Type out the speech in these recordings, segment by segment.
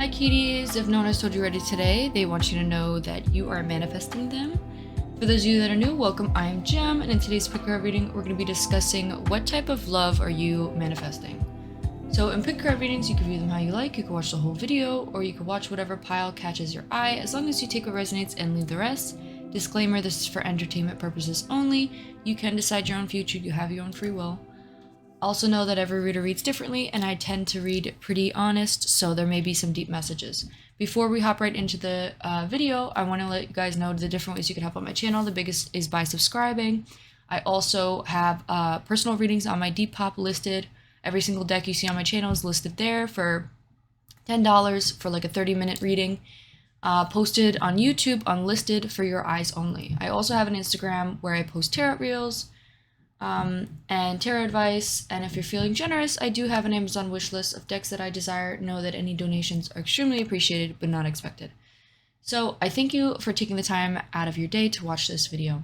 Hi cuties, if no one has told you already today, they want you to know that you are manifesting them. For those of you that are new, welcome, I am Jem, and in today's pick card reading, we're going to be discussing what type of love are you manifesting. So in pick card readings, you can view them how you like, you can watch the whole video, or you can watch whatever pile catches your eye, as long as you take what resonates and leave the rest. Disclaimer, this is for entertainment purposes only. You can decide your own future, you have your own free will. Also know that every reader reads differently, and I tend to read pretty honest, so there may be some deep messages. Before we hop right into the video, I want to let you guys know the different ways you can help out my channel. The biggest is by subscribing. I also have personal readings on my DEPOP listed. Every single deck you see on my channel is listed there for $10 for like a 30-minute reading. Posted on YouTube, unlisted for your eyes only. I also have an Instagram where I post tarot reels, and tarot advice, and if you're feeling generous, I do have an Amazon wish list of decks that I desire. Know that any donations are extremely appreciated but not expected. So I thank you for taking the time out of your day to watch this video.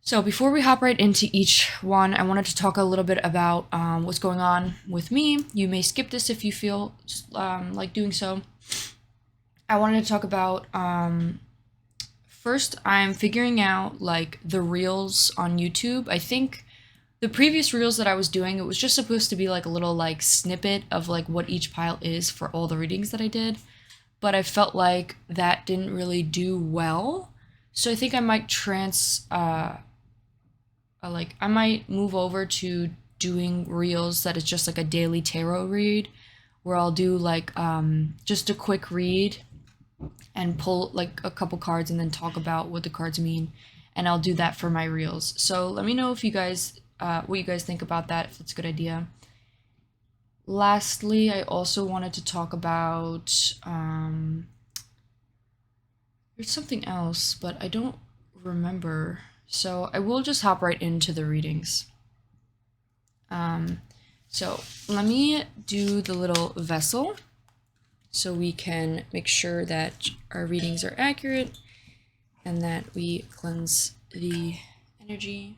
So before we hop right into each one, I wanted to talk a little bit about what's going on with me. You may skip this if you feel like doing so. I wanted to talk about first, I'm figuring out like the reels on YouTube. I think the previous reels that I was doing, it was just supposed to be like a little like snippet of like what each pile is for all the readings that I did. But I felt like that didn't really do well. So I think I might I might move over to doing reels that is just like a daily tarot read, where I'll do like just a quick read and pull like a couple cards and then talk about what the cards mean, and I'll do that for my reels. So let me know if you guys what you guys think about that, if it's a good idea. Lastly, I also wanted to talk about there's something else, but I don't remember, so I will just hop right into the readings. So let me do the little vessel so we can make sure that our readings are accurate and that we cleanse the energy.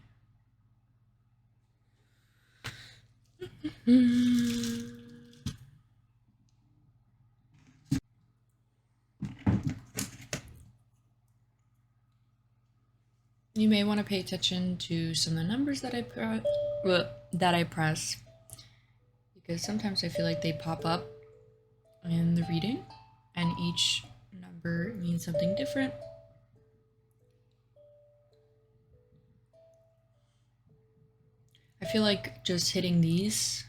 You may want to pay attention to some of the numbers that I press, because sometimes I feel like they pop up in the reading, and each number means something different. I feel like just hitting these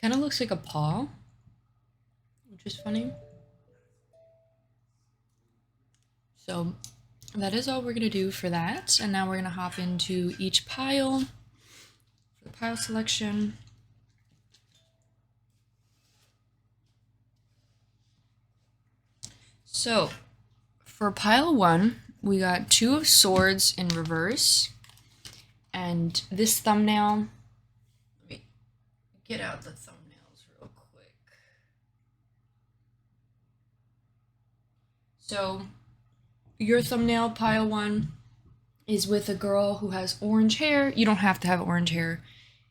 kind of looks like a paw, which is funny. So that is all we're gonna do for that, and now we're gonna hop into each pile for the pile selection. So for pile 1, we got 2 of Swords in reverse, and this thumbnail, let me get out the thumbnails real quick. So your thumbnail, pile 1, is with a girl who has orange hair. You don't have to have orange hair.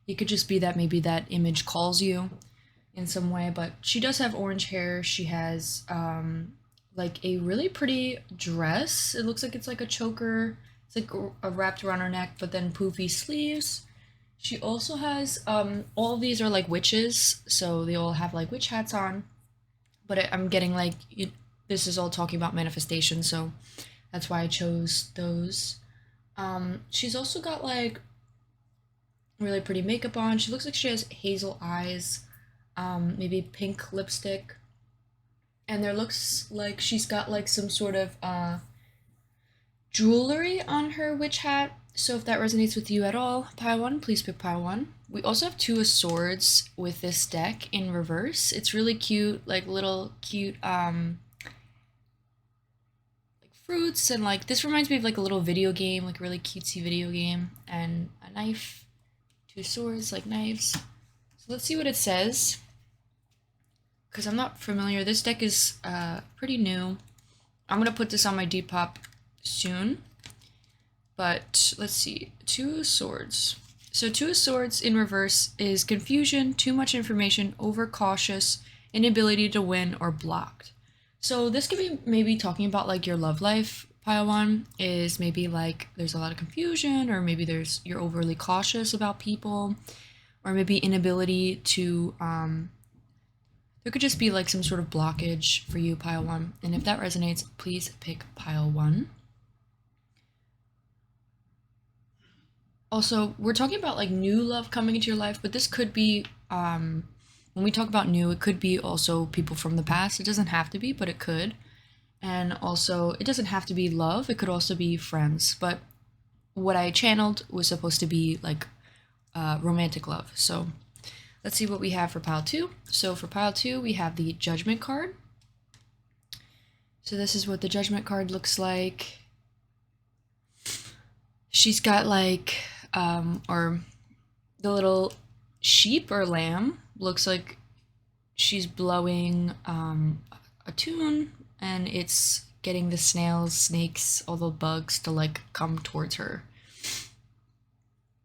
It could just be that maybe that image calls you in some way, but she does have orange hair. She has like a really pretty dress. It looks like it's like a choker. It's like a wrapped around her neck, but then poofy sleeves. She also has all of these are like witches, so they all have like witch hats on. But I'm getting like this is all talking about manifestation, so that's why I chose those. She's also got like really pretty makeup on. She looks like she has hazel eyes, maybe pink lipstick. And there looks like she's got like some sort of jewelry on her witch hat. So if that resonates with you at all, pile 1, please pick pile 1. We also have 2 of Swords with this deck in reverse. It's really cute, like little cute like fruits, and like this reminds me of like a little video game, like a really cutesy video game, and a knife. 2 swords, like knives. So let's see what it says, because I'm not familiar. This deck is pretty new. I'm gonna put this on my Depop soon, but let's see. 2 of Swords. So 2 of Swords in reverse is confusion, too much information, overcautious, inability to win, or blocked. So this could be maybe talking about like your love life. Pile 1 is maybe like there's a lot of confusion, or maybe you're overly cautious about people, or maybe inability to there could just be like some sort of blockage for you, pile 1. And if that resonates, please pick pile 1. Also, we're talking about like new love coming into your life, but this could be when we talk about new, it could be also people from the past. It doesn't have to be, but it could. And also, it doesn't have to be love, it could also be friends. But what I channeled was supposed to be like romantic love. So let's see what we have for pile 2. So for pile 2, we have the Judgment card. So this is what the Judgment card looks like. She's got like, or the little sheep or lamb looks like she's blowing a tune, and it's getting the snails, snakes, all the bugs to like come towards her,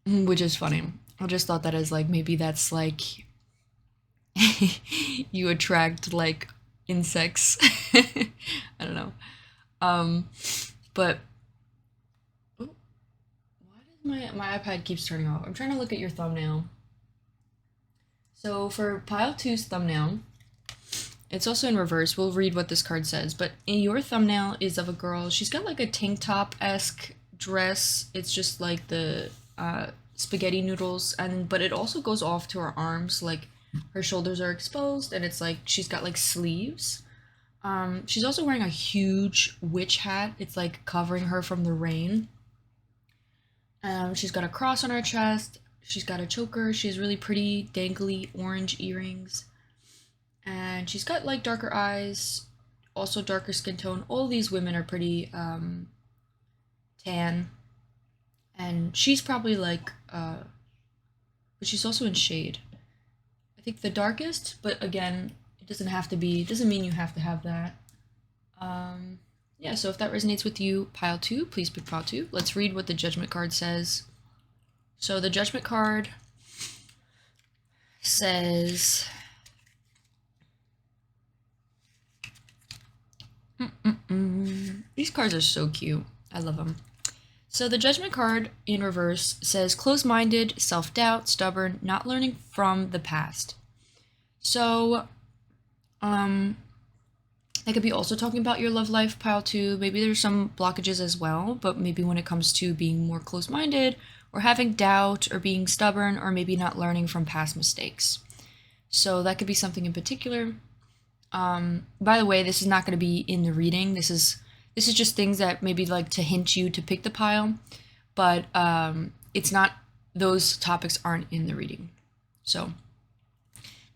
which is funny. I just thought that as like maybe that's like you attract like insects. I don't know. But why does my iPad keeps turning off? I'm trying to look at your thumbnail. So for pile 2's thumbnail, it's also in reverse. We'll read what this card says. But in your thumbnail is of a girl. She's got like a tank top-esque dress. It's just like the spaghetti noodles, but it also goes off to her arms. Like her shoulders are exposed, and it's like she's got like sleeves. She's also wearing a huge witch hat. It's like covering her from the rain. She's got a cross on her chest. She's got a choker. She has really pretty dangly orange earrings. And she's got like darker eyes, also darker skin tone. All these women are pretty tan. And she's probably like, but she's also in shade. I think the darkest, but again, it doesn't have to be, it doesn't mean you have to have that. Yeah, so if that resonates with you, pile 2, please pick pile 2. Let's read what the Judgment card says. So the Judgment card says, these cards are so cute. I love them. So the Judgment card in reverse says closed-minded, self-doubt, stubborn, not learning from the past. So, that could be also talking about your love life, pile 2. Maybe there's some blockages as well, but maybe when it comes to being more closed-minded, or having doubt, or being stubborn, or maybe not learning from past mistakes. So that could be something in particular. By the way, this is not going to be in the reading. This is just things that maybe like to hint you to pick the pile, but it's not, those topics aren't in the reading. So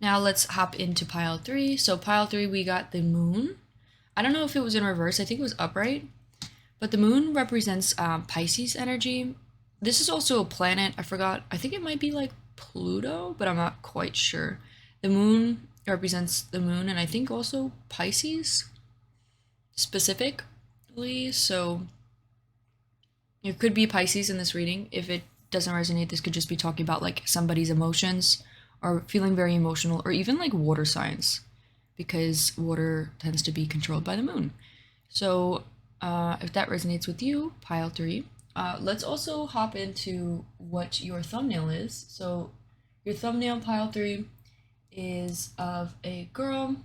now let's hop into pile 3. So pile 3, we got the moon. I don't know if it was in reverse. I think it was upright, but the moon represents Pisces energy. This is also a planet. I forgot. I think it might be like Pluto, but I'm not quite sure. The moon represents the moon, and I think also Pisces specifically. So it could be Pisces in this reading. If it doesn't resonate, this could just be talking about like somebody's emotions, or feeling very emotional, or even like water signs, because water tends to be controlled by the moon. So if that resonates with you, pile 3. Let's also hop into what your thumbnail is. So your thumbnail, pile 3, is of a girl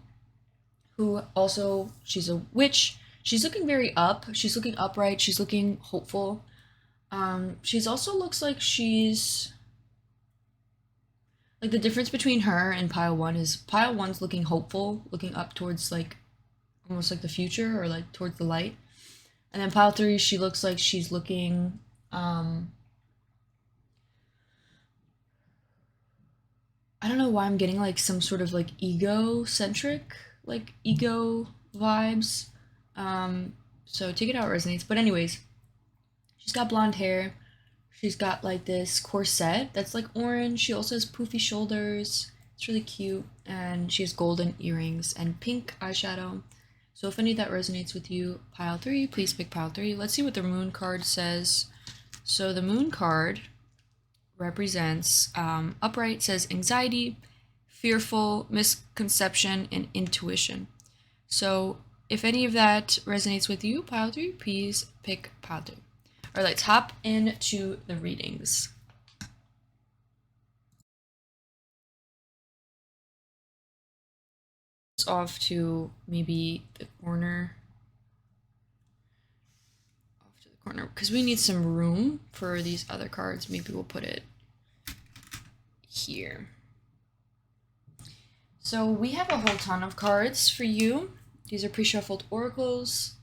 who also, she's a witch. She's looking very up. She's looking upright. She's looking hopeful. She's also looks like she's, like the difference between her and pile 1 is pile 1's looking hopeful, looking up towards like almost like the future, or like towards the light. And then pile 3, she looks like she's looking, I don't know why I'm getting like some sort of like egocentric, like ego vibes. So take it how it resonates. But anyways, she's got blonde hair. She's got like this corset that's like orange. She also has poofy shoulders. It's really cute. And she has golden earrings and pink eyeshadow. So if any of that resonates with you, pile 3, please pick pile 3. Let's see what the moon card says. So the moon card represents upright, says anxiety, fearful, misconception, and intuition. So if any of that resonates with you, pile 3, please pick pile 2. All right, let's hop into the readings. Off to maybe the corner. Off to the corner, because we need some room for these other cards. Maybe we'll put it here. So we have a whole ton of cards for you. These are pre-shuffled oracles.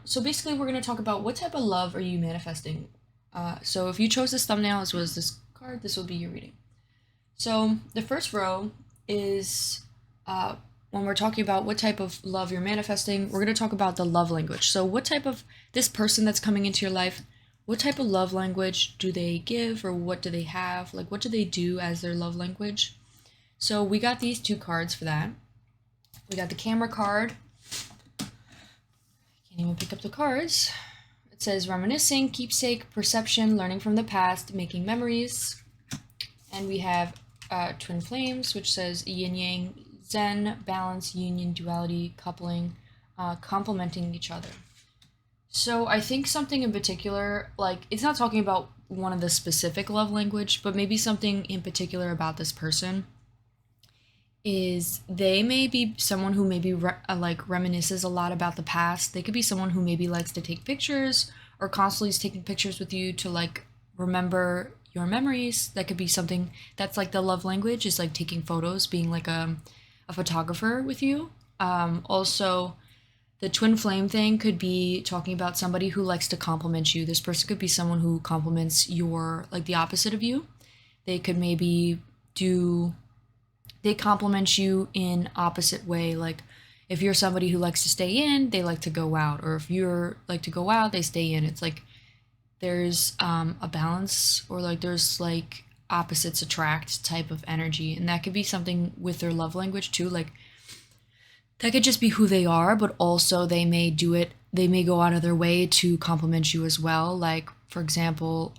So basically we're going to talk about what type of love are you manifesting. So if you chose this thumbnail as well as this card, this will be your reading. So the first row is when we're talking about what type of love you're manifesting, we're going to talk about the love language. So what type of, this person that's coming into your life, what type of love language do they give, or what do they have? Like, what do they do as their love language? So we got these 2 cards for that. We got the camera card. Can't even pick up the cards. It says reminiscing, keepsake, perception, learning from the past, making memories. And we have twin flames, which says yin yang, zen, balance, union, duality, coupling, complementing each other. So I think something in particular, like, it's not talking about one of the specific love language, but maybe something in particular about this person is they may be someone who maybe like reminisces a lot about the past. They could be someone who maybe likes to take pictures or constantly is taking pictures with you to like remember your memories. That could be something that's like the love language, is like taking photos, being like a photographer with you. Also, the twin flame thing could be talking about somebody who likes to compliment you. This person could be someone who compliments your, like, the opposite of you. They could maybe they compliment you in opposite way. Like, if you're somebody who likes to stay in, they like to go out. Or if you're like to go out, they stay in. It's like there's a balance, or like there's like opposites attract type of energy. And that could be something with their love language too. Like, that could just be who they are, but also they may go out of their way to compliment you as well. Like, for example,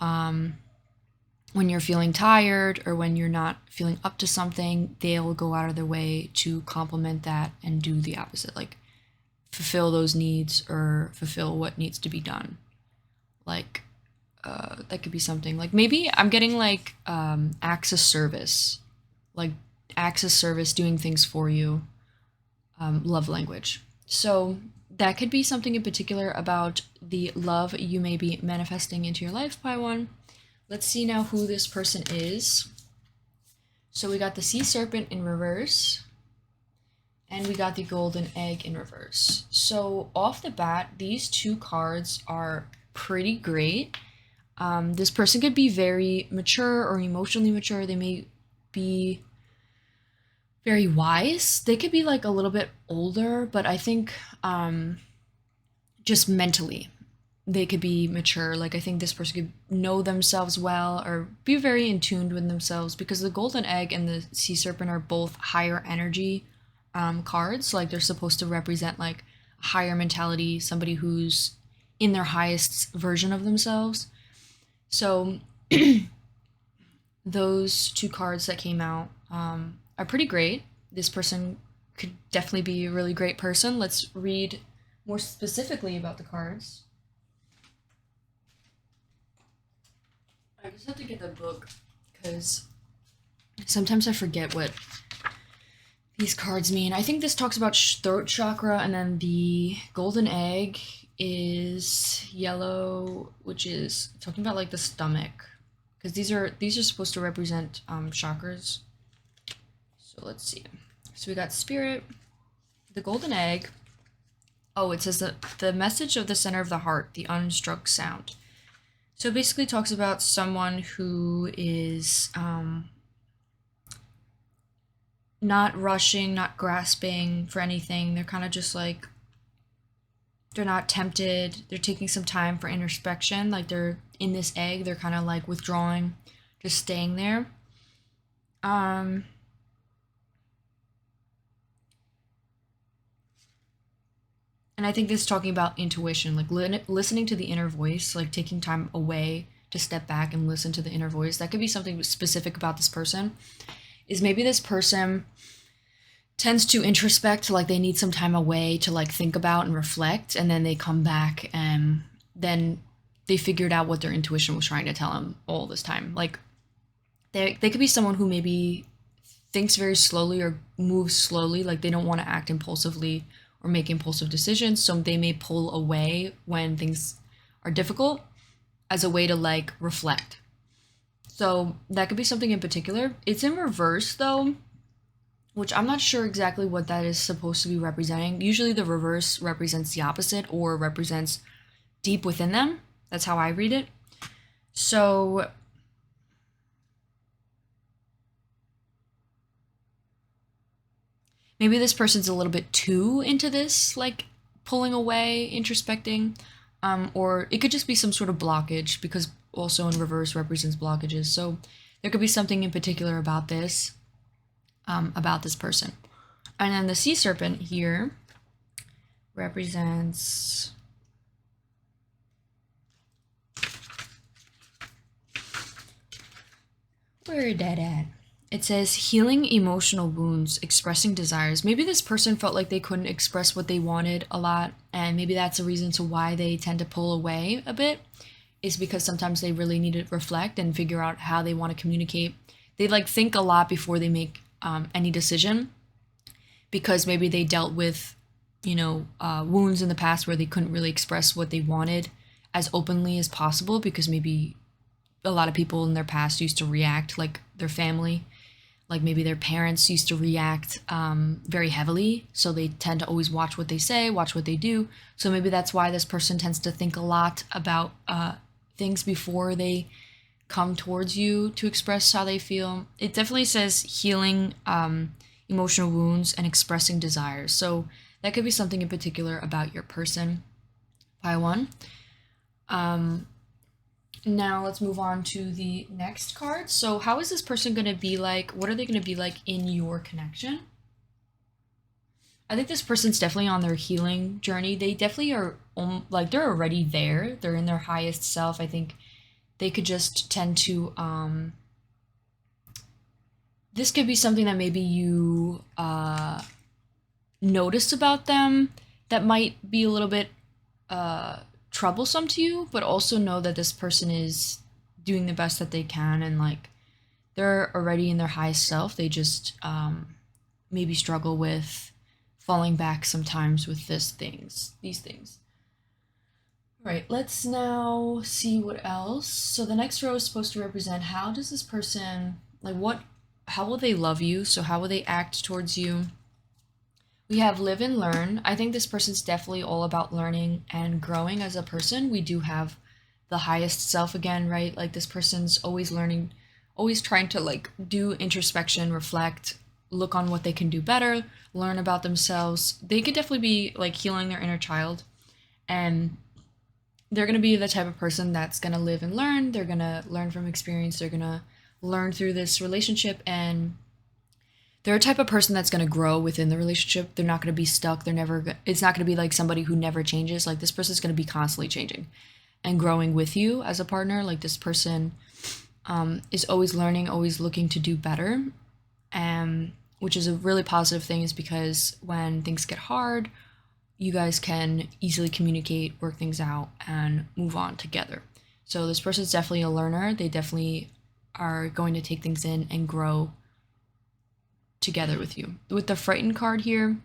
when you're feeling tired or when you're not feeling up to something, they'll go out of their way to compliment that and do the opposite, like fulfill those needs or fulfill what needs to be done. Like, that could be something like, maybe I'm getting like acts of service, doing things for you, love language. So that could be something in particular about the love you may be manifesting into your life, Pi 1. Let's see now who this person is. So we got the sea serpent in reverse, and we got the golden egg in reverse. So off the bat, these 2 cards are pretty great. This person could be very mature or emotionally mature. They may be very wise. They could be like a little bit older, but I think just mentally they could be mature. Like, I think this person could know themselves well or be very in tune with themselves, because the golden egg and the sea serpent are both higher energy cards. Like, they're supposed to represent like a higher mentality, somebody who's in their highest version of themselves. So those 2 cards that came out are pretty great. This person could definitely be a really great person. Let's read more specifically about the cards. I just have to get the book because sometimes I forget what these cards mean. I think this talks about throat chakra, and then the golden egg is yellow, which is talking about like the stomach, because these are supposed to represent chakras. So let's see. So we got spirit, the golden egg. Oh, it says that the message of the center of the heart, the unstruck sound. So it basically talks about someone who is not rushing, not grasping for anything. They're kind of just like, they're not tempted. They're taking some time for introspection. Like, they're in this egg. They're kind of like withdrawing, just staying there. And I think this is talking about intuition, like listening to the inner voice, like taking time away to step back and listen to the inner voice. That could be something specific about this person. is maybe this person tends to introspect, like they need some time away to like think about and reflect, and then they come back and then they figured out what their intuition was trying to tell them all this time. Like they could be someone who maybe thinks very slowly or moves slowly, like they don't want to act impulsively or make impulsive decisions, so they may pull away when things are difficult as a way to like reflect. So that could be something in particular. It's in reverse though, which I'm not sure exactly what that is supposed to be representing. Usually the reverse represents the opposite or represents deep within them. That's how I read it. So maybe this person's a little bit too into this, like pulling away, introspecting, or it could just be some sort of blockage because also in reverse represents blockages. So there could be something in particular about this person. And then the sea serpent here represents where is that at? It says healing emotional wounds, expressing desires. Maybe this person felt like they couldn't express what they wanted a lot, and maybe that's a reason to why they tend to pull away a bit, is because sometimes they really need to reflect and figure out how they want to communicate. They like think a lot before they make any decision, because maybe they dealt with, wounds in the past where they couldn't really express what they wanted as openly as possible, because maybe a lot of people in their past used to react like their family, like maybe their parents used to react very heavily, so they tend to always watch what they say, watch what they do. So maybe that's why this person tends to think a lot about things before they come towards you to express how they feel. It definitely says healing emotional wounds and expressing desires. So that could be something in particular about your person. By one. Now let's move on to the next card. So how is this person going to be like? What are they going to be like in your connection? I think this person's definitely on their healing journey. They definitely are like they're already there. They're in their highest self. I think they could just tend to this could be something that maybe you notice about them that might be a little bit troublesome to you, but also know that this person is doing the best that they can, and like they're already in their highest self. They just maybe struggle with falling back sometimes with these things. All right, let's now see what else. So the next row is supposed to represent how does this person, like how will they love you? So how will they act towards you? We have live and learn. I think this person's definitely all about learning and growing as a person. We do have the highest self again, right? Like this person's always learning, always trying to like do introspection, reflect, look on what they can do better, learn about themselves. They could definitely be like healing their inner child, and they're going to be the type of person that's going to live and learn. They're going to learn from experience. They're going to learn through this relationship, and they're a type of person that's going to grow within the relationship. They're not going to be stuck. It's not going to be like somebody who never changes. Like this person's going to be constantly changing and growing with you as a partner. Like this person is always learning, always looking to do better. Which is a really positive thing, is because when things get hard, you guys can easily communicate, work things out, and move on together. So this person's definitely a learner. They definitely are going to take things in and grow together with you. With the frightened card here,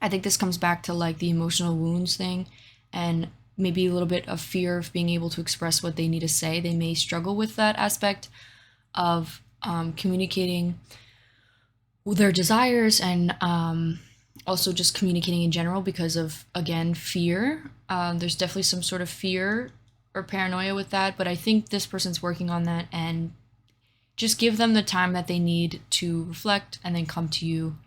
I think this comes back to like the emotional wounds thing, and maybe a little bit of fear of being able to express what they need to say. They may struggle with that aspect of communicating their desires, and also just communicating in general because of, again, fear. There's definitely some sort of fear or paranoia with that, but I think this person's working on that, and just give them the time that they need to reflect and then come to you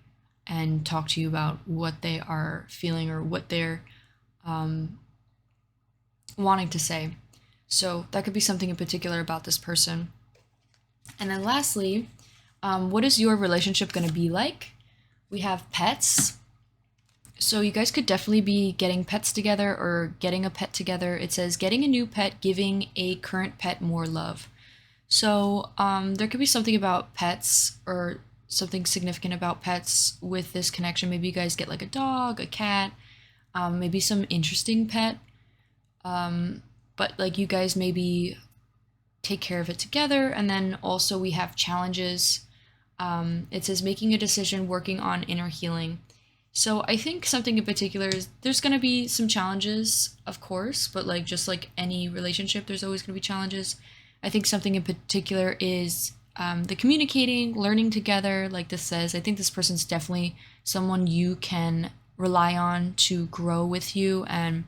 and talk to you about what they are feeling or what they're wanting to say. So that could be something in particular about this person. And then lastly, what is your relationship going to be like? We have pets. So you guys could definitely be getting pets together or getting a pet together. It says getting a new pet, giving a current pet more love. So there could be something about pets, or something significant about pets with this connection. Maybe you guys get like a dog, a cat, maybe some interesting pet. But like you guys maybe take care of it together. And then also we have challenges. It says making a decision, working on inner healing. So I think something in particular is there's going to be some challenges, of course, but like just like any relationship, there's always going to be challenges. I think something in particular is the communicating, learning together. Like this says, I think this person's definitely someone you can rely on to grow with you, and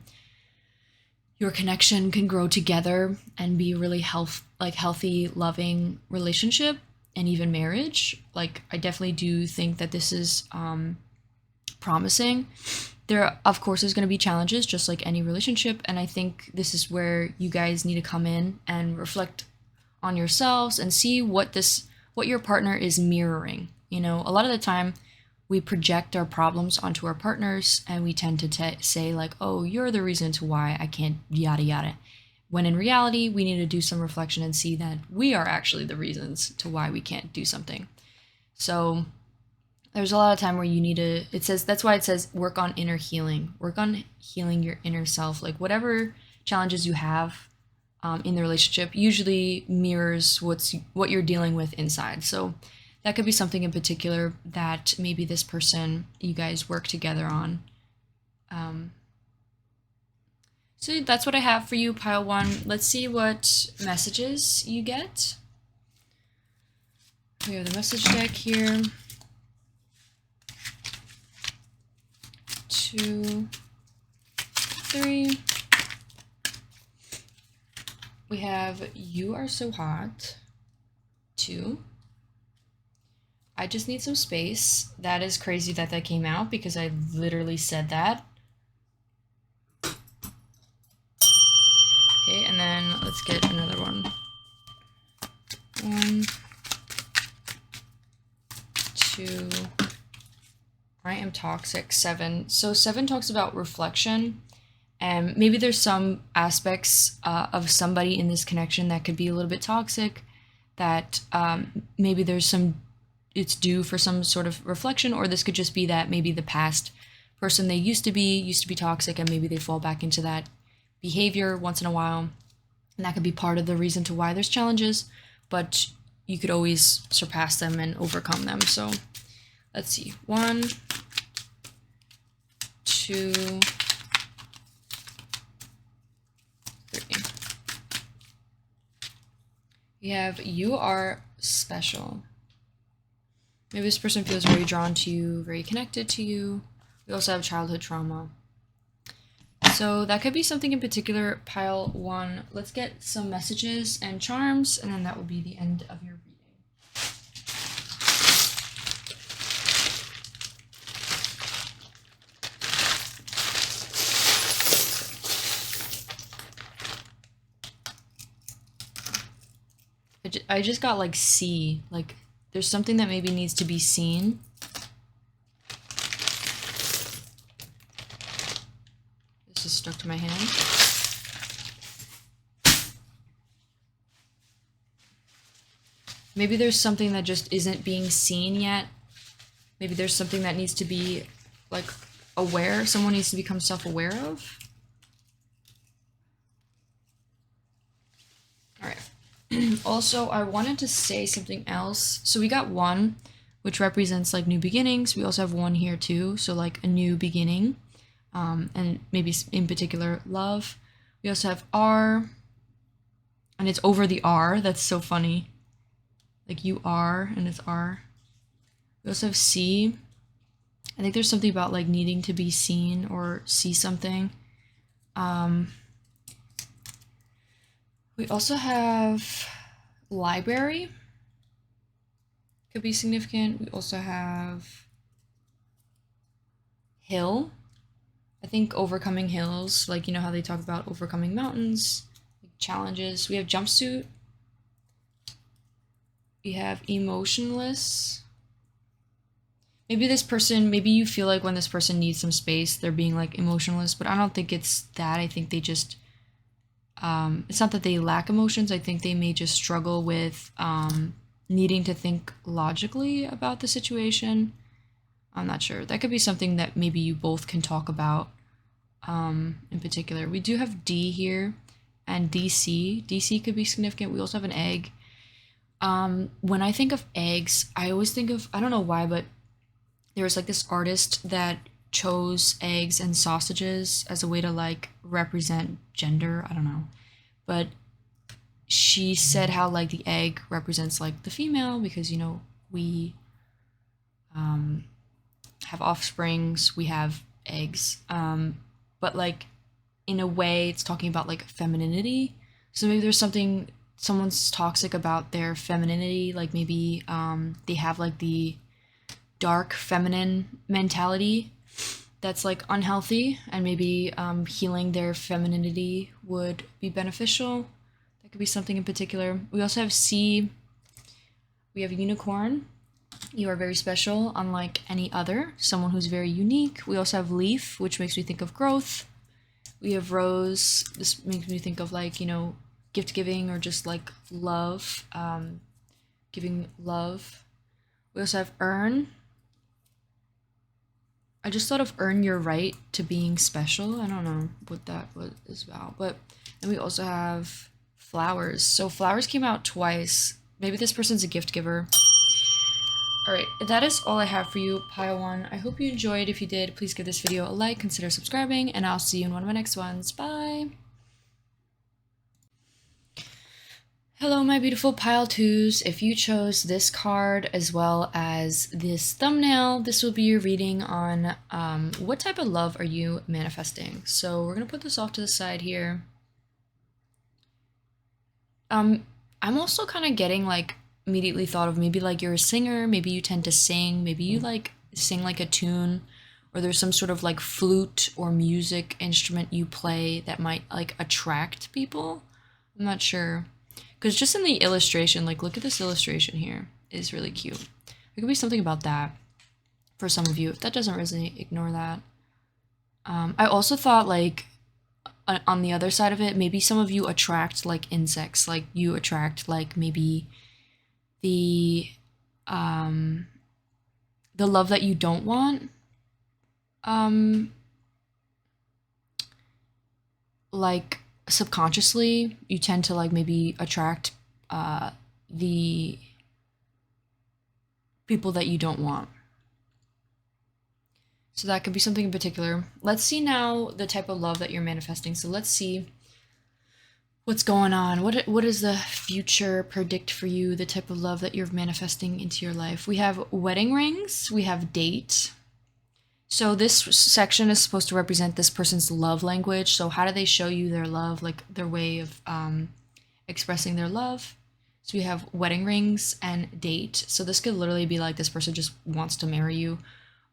your connection can grow together and be a really healthy, loving relationship, and even marriage. Like I definitely do think that this is promising. There, of course, is going to be challenges, just like any relationship, and I think this is where you guys need to come in and reflect on yourselves and see what your partner is mirroring. You know, a lot of the time we project our problems onto our partners, and we tend to say like, oh, you're the reason to why I can't yada yada, when in reality we need to do some reflection and see that we are actually the reasons to why we can't do something. So there's a lot of time where you need to, it says, that's why it says work on inner healing, work on healing your inner self. Like whatever challenges you have in the relationship usually mirrors what you're dealing with inside. So that could be something in particular that maybe this person, you guys work together on. So that's what I have for you, pile one. Let's see what messages you get. We have the message deck here. 2, 3. We have you are so hot. 2. I just need some space. That is crazy that that came out because I literally said that. Okay, and then let's get another one. 1, 2. I am toxic. 7. So 7 talks about reflection, and maybe there's some aspects of somebody in this connection that could be a little bit toxic, that maybe it's due for some sort of reflection, or this could just be that maybe the past person they used to be toxic, and maybe they fall back into that behavior once in a while, and that could be part of the reason to why there's challenges, but you could always surpass them and overcome them. So let's see. 1, 2, 3. We have you are special. Maybe this person feels very drawn to you, very connected to you. We also have childhood trauma. So that could be something in particular, pile 1. Let's get some messages and charms, and then that will be the end of your reading. I just got like see, like there's something that maybe needs to be seen. This is stuck to my hand. Maybe there's something that just isn't being seen yet. Maybe there's something that needs to be like aware, someone needs to become self-aware of. All right. Also, I wanted to say something else. So we got 1, which represents like new beginnings. We also have 1 here too, so like a new beginning, and maybe in particular love. We also have R, and it's over the R. That's so funny. Like you are, and it's R. We also have C. I think there's something about like needing to be seen or see something. We also have library. Could be significant. We also have hill. I think overcoming hills, like you know how they talk about overcoming mountains, like challenges. We have jumpsuit. We have emotionless. Maybe this person, maybe you feel like when this person needs some space, they're being like emotionless, but I don't think it's that. I think they just, it's not that they lack emotions. I think they may just struggle with needing to think logically about the situation. I'm not sure. That could be something that maybe you both can talk about in particular. We do have D here and DC. DC could be significant. We also have an egg. When I think of eggs, I always think of, I don't know why, but there was like this artist that chose eggs and sausages as a way to like represent gender. I don't know. But she said how like the egg represents like the female because, you know, we have offsprings, we have eggs. But like in a way it's talking about like femininity. So maybe there's something, someone's toxic about their femininity, like maybe they have like the dark feminine mentality that's like unhealthy, and maybe healing their femininity would be beneficial. That could be something in particular. We also have C, we have unicorn. You are very special, unlike any other, someone who's very unique. We also have leaf, which makes me think of growth. We have rose. This makes me think of like, you know, gift giving or just like love, giving love. We also have earn. I just thought of earn your right to being special. I don't know what that is about. But then we also have flowers. So flowers came out twice. Maybe this person's a gift giver. Alright, that is all I have for you, Pile 1. I hope you enjoyed. If you did, please give this video a like, consider subscribing, and I'll see you in one of my next ones. Bye! Hello, my beautiful Pile 2s. If you chose this card as well as this thumbnail, this will be your reading on what type of love are you manifesting. So we're going to put this off to the side here. I'm also kind of getting like immediately thought of maybe like you're a singer, maybe you tend to sing, maybe you like sing like a tune, or there's some sort of like flute or music instrument you play that might like attract people. I'm not sure. Because just in the illustration, like look at this illustration here, it's really cute. There could be something about that for some of you. If that doesn't resonate, ignore that. I also thought like on the other side of it, maybe some of you attract like insects, like you attract like maybe the love that you don't want. Like subconsciously you tend to like maybe attract the people that you don't want. So that could be something in particular. Let's see now the type of love that you're manifesting. So let's see what's going on. What does the future predict for you, the type of love that you're manifesting into your life? We have wedding rings, we have date. So this section is supposed to represent this person's love language. So how do they show you their love, like their way of expressing their love? So we have wedding rings and date. So this could literally be like this person just wants to marry you.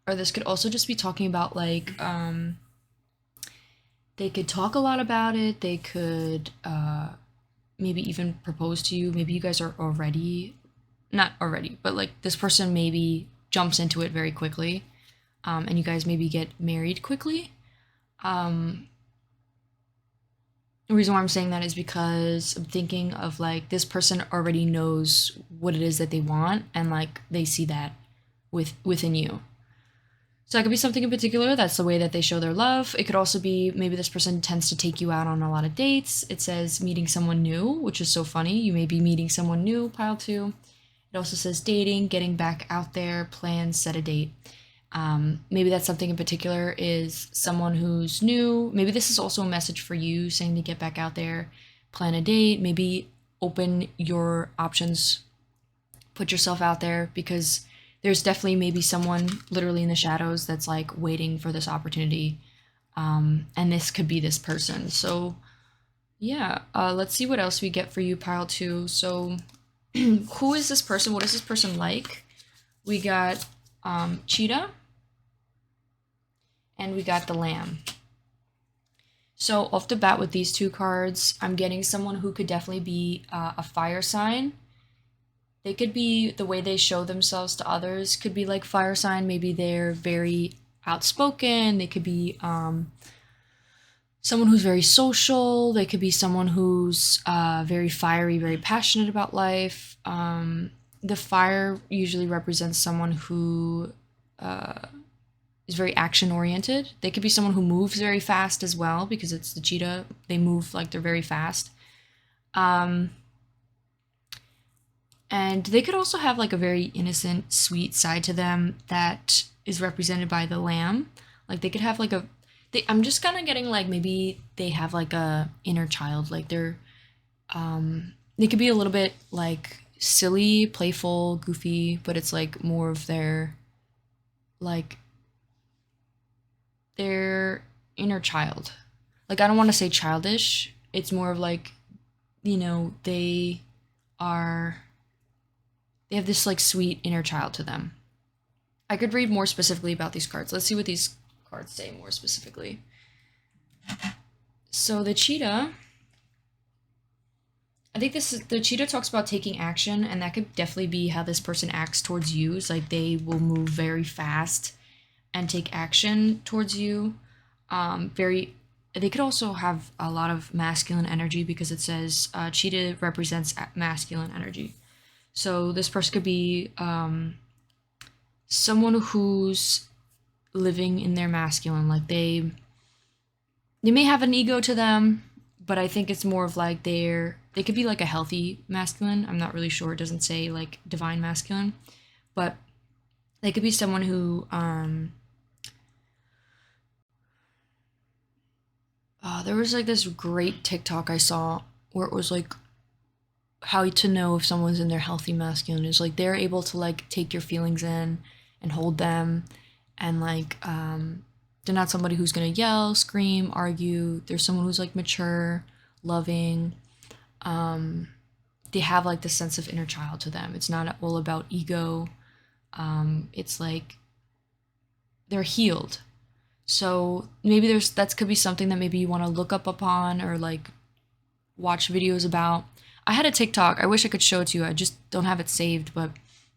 Or this could also just be talking about like, they could talk a lot about it. They could maybe even propose to you. Maybe you guys are already, not already, but like this person maybe jumps into it very quickly. And you guys maybe get married quickly. The reason why I'm saying that is because I'm thinking of like this person already knows what it is that they want, and like they see that within you. So that could be something in particular. That's the way that they show their love. It could also be maybe this person tends to take you out on a lot of dates. It says meeting someone new, which is so funny. You may be meeting someone new, Pile 2. It also says dating, getting back out there, plans, set a date. Maybe that's something in particular is someone who's new. Maybe this is also a message for you saying to get back out there, plan a date, maybe open your options, put yourself out there, because there's definitely maybe someone literally in the shadows that's like waiting for this opportunity. And this could be this person. So yeah, let's see what else we get for you, Pile 2. So who is this person? What is this person like? We got cheetah, and we got the lamb. So off the bat with these two cards, I'm getting someone who could definitely be a fire sign. They could be, the way they show themselves to others could be like fire sign. Maybe they're very outspoken. They could be someone who's very social. They could be someone who's very fiery, very passionate about life. the fire usually represents someone who is very action oriented. They could be someone who moves very fast as well, because it's the cheetah. They move like they're very fast. And they could also have like a very innocent, sweet side to them that is represented by the lamb. Like they could have like I'm just kind of getting like maybe they have like a inner child. Like they could be a little bit like silly, playful, goofy, but it's like more of like their inner child. Like I don't want to say childish. It's more of like, they have this like sweet inner child to them. I could read more specifically about these cards. Let's see what these cards say more specifically. So the cheetah, I think the cheetah talks about taking action, and that could definitely be how this person acts towards you. It's like they will move very fast and take action towards you. They could also have a lot of masculine energy, because it says cheetah represents masculine energy. So this person could be someone who's living in their masculine. Like they may have an ego to them, but I think it's more of like they could be like a healthy masculine. I'm not really sure. It doesn't say like divine masculine, but they could be someone who there was like this great TikTok I saw where it was like how to know if someone's in their healthy masculine is like they're able to like take your feelings in and hold them, and like they're not somebody who's gonna yell, scream, argue. They're someone who's like mature, loving. They have like this sense of inner child to them. It's not all about ego. It's like they're healed. So maybe that could be something that maybe you want to look up upon or like watch videos about. I had a TikTok. I wish I could show it to you. I just don't have it saved, but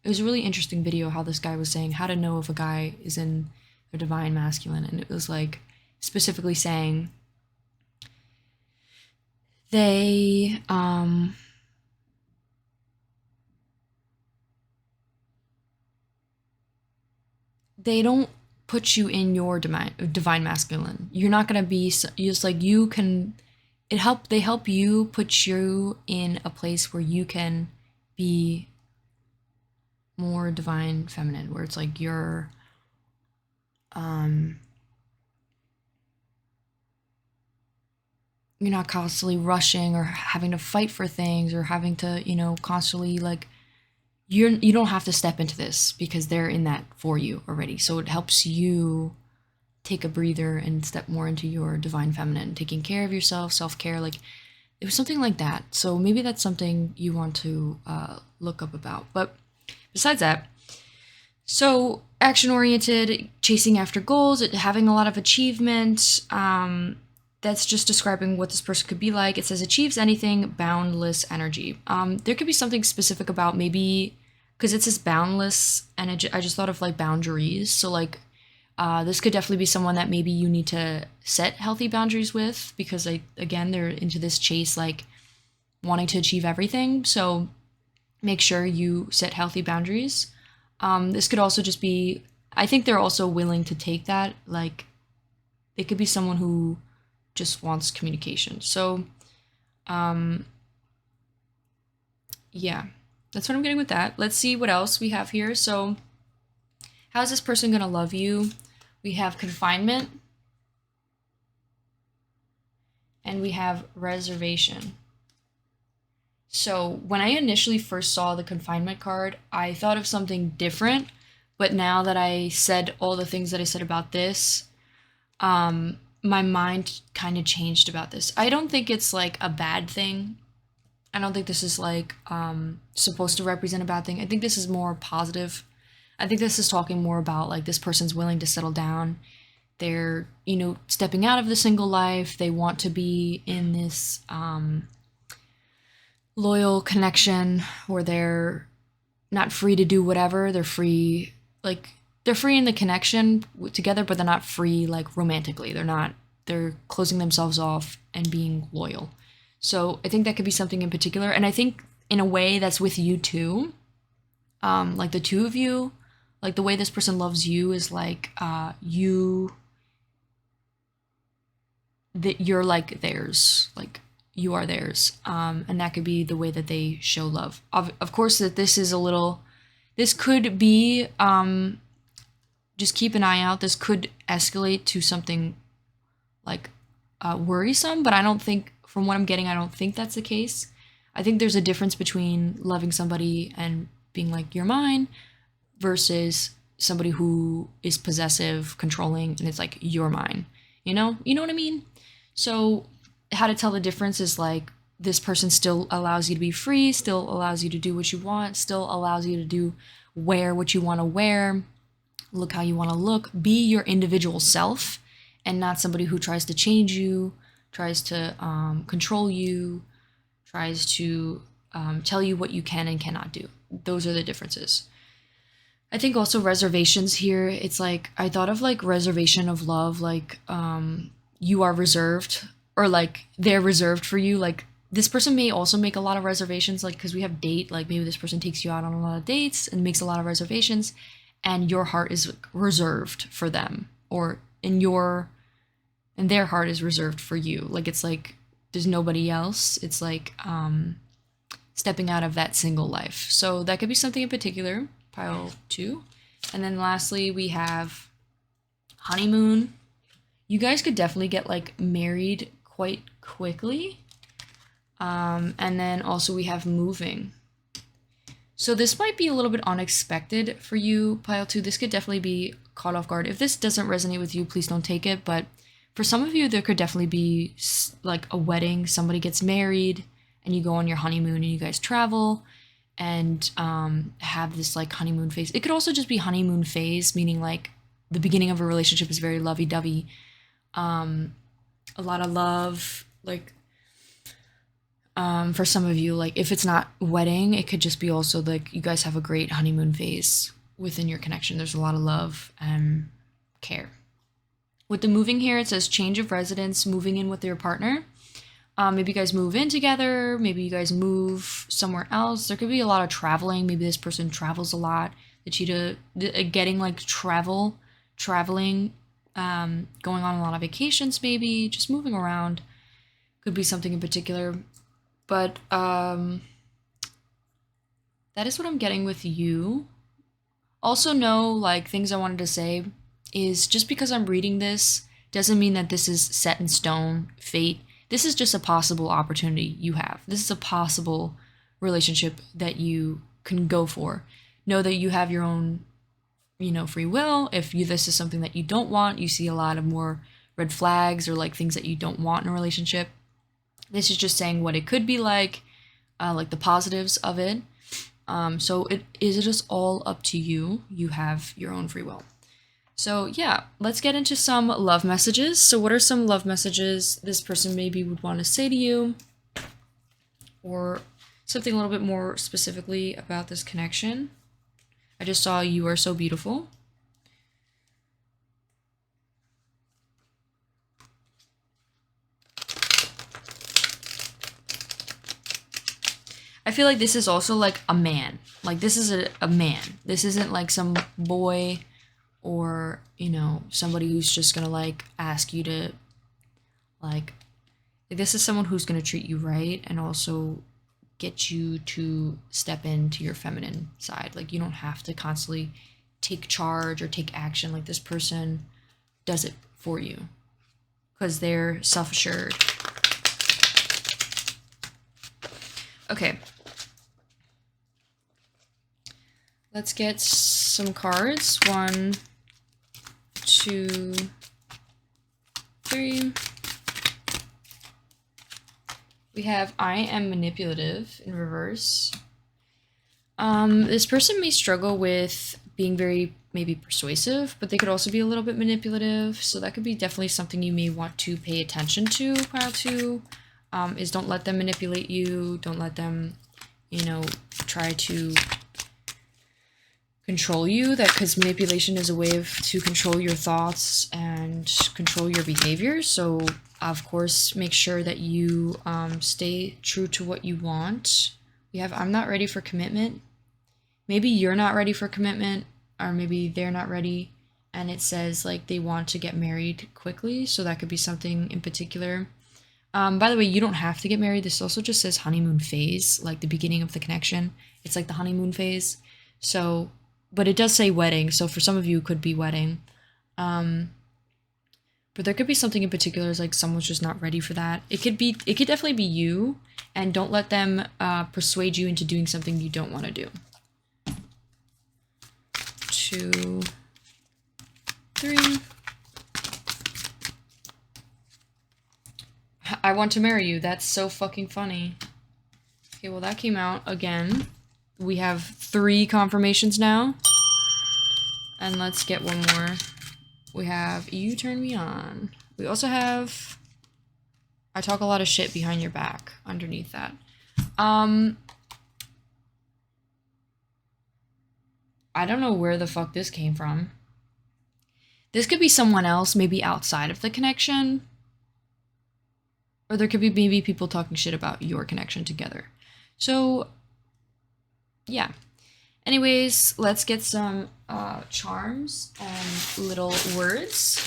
it was a really interesting video how this guy was saying how to know if a guy is in the divine masculine, and it was like specifically saying they don't put you in your divine masculine. You're not gonna be just like you can. They help you put you in a place where you can be more divine feminine, where it's like you're not constantly rushing or having to fight for things or having to, constantly like you don't have to step into this because they're in that for you already. So it helps you take a breather and step more into your divine feminine, taking care of yourself, self-care. Like it was something like that. So maybe that's something you want to look up about. But besides that, so action-oriented, chasing after goals, having a lot of achievement. That's just describing what this person could be like. It says achieves anything, boundless energy. There could be something specific about maybe, because it says boundless, and I just thought of like boundaries. So like this could definitely be someone that maybe you need to set healthy boundaries with, because again, they're into this chase, like wanting to achieve everything. So make sure you set healthy boundaries. This could also just be, I think they're also willing to take that. Like it could be someone who just wants communication. So yeah, that's what I'm getting with that. Let's see what else we have here. So how's this person gonna love you? We have confinement, and we have reservation. So when I initially first saw the confinement card, I thought of something different, but now that I said all the things that I said about this, my mind kind of changed about this. I don't think it's like a bad thing. I don't think this is like supposed to represent a bad thing. I think this is more positive. I think this is talking more about like this person's willing to settle down. They're, stepping out of the single life. They want to be in this loyal connection where they're not free to do whatever. They're free, like they're free in the connection together, but they're not free like romantically. They're closing themselves off and being loyal. So I think that could be something in particular. And I think in a way that's with you too. like the two of you, like the way this person loves you is like that you're like theirs, like you are theirs, and that could be the way that they show love. Of course, that this could be, just keep an eye out. This could escalate to something like worrisome, but I don't think, from what I'm getting, I don't think that's the case. I think there's a difference between loving somebody and being like, you're mine, versus somebody who is possessive, controlling, and it's like, you're mine. You know what I mean? So how to tell the difference is like, this person still allows you to be free, still allows you to do what you want, still allows you to wear what you want to wear, look how you want to look, be your individual self, and not somebody who tries to change you, tries to control you, tries to tell you what you can and cannot do. Those are the differences. I think also reservations here, it's like, I thought of like reservation of love, like you are reserved, or like they're reserved for you. Like this person may also make a lot of reservations, like because we have date, like maybe this person takes you out on a lot of dates and makes a lot of reservations, and your heart is reserved for them, or and their heart is reserved for you. Like it's like there's nobody else. It's like stepping out of that single life. So that could be something in particular, pile 2. And then lastly, we have honeymoon. You guys could definitely get like married quite quickly. And then also we have moving. So this might be a little bit unexpected for you, pile 2. This could definitely be caught off guard. If this doesn't resonate with you, please don't take it. But for some of you, there could definitely be like a wedding. Somebody gets married and you go on your honeymoon and you guys travel and have this like honeymoon phase. It could also just be honeymoon phase, meaning like the beginning of a relationship is very lovey-dovey. A lot of love, like for some of you, like if it's not wedding, it could just be also like you guys have a great honeymoon phase within your connection. There's a lot of love and care. With the moving here, it says change of residence, moving in with your partner. Maybe you guys move in together. Maybe you guys move somewhere else. There could be a lot of traveling. Maybe this person travels a lot. The cheetah getting like traveling, going on a lot of vacations, maybe just moving around could be something in particular. But that is what I'm getting with you. Also know, like, things I wanted to say is just because I'm reading this doesn't mean that this is set in stone, fate. This is just a possible opportunity you have. This is a possible relationship that you can go for. Know that you have your own, free will. If this is something that you don't want, you see a lot of more red flags or like things that you don't want in a relationship. This is just saying what it could be like the positives of it. So it is just all up to you. You have your own free will. So yeah, let's get into some love messages. So what are some love messages this person maybe would want to say to you? Or something a little bit more specifically about this connection. I just saw you are so beautiful. I feel like this is also like a man. Like this is a man. This isn't like some boy or, somebody who's just gonna like ask you to like this is someone who's gonna treat you right and also get you to step into your feminine side. Like you don't have to constantly take charge or take action. Like this person does it for you because they're self-assured. Okay. Let's get some cards. 1, 2, 3. We have I am manipulative in reverse. This person may struggle with being very maybe persuasive, but they could also be a little bit manipulative. So that could be definitely something you may want to pay attention to, pile 2. Is don't let them manipulate you. Don't let them, try to control you. That because manipulation is a way to control your thoughts and control your behavior. So of course, make sure that you stay true to what you want. We have I'm not ready for commitment, maybe you're not ready for commitment, or maybe they're not ready, and it says like they want to get married quickly, so that could be something in particular. By the way, you don't have to get married. This also just says honeymoon phase, like the beginning of the connection. It's like the honeymoon phase. So, but it does say wedding, so for some of you it could be wedding. But there could be something in particular, like someone's just not ready for that. It could definitely be you, and don't let them persuade you into doing something you don't want to do. 2, 3. I want to marry you. That's so fucking funny. Okay, well that came out again. We have 3 confirmations now. And let's get one more. We have you turn me on. We also have I talk a lot of shit behind your back underneath that. I don't know where the fuck this came from. This could be someone else, maybe outside of the connection. Or there could be maybe people talking shit about your connection together. So, yeah. Anyways, let's get some charms and little words.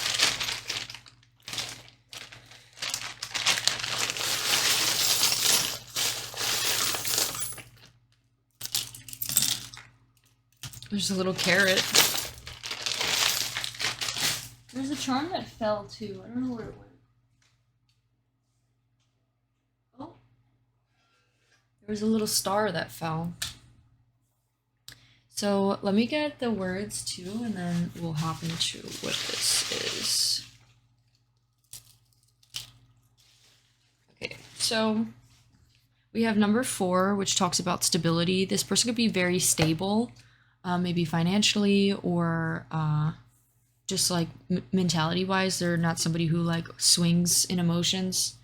There's a little carrot. There's a charm that fell too. I don't know where it went. Oh. There was a little star that fell. So let me get the words too, and then we'll hop into what this is. Okay, so we have number 4, which talks about stability. This person could be very stable, maybe financially, or just like mentality wise. They're not somebody who like swings in emotions.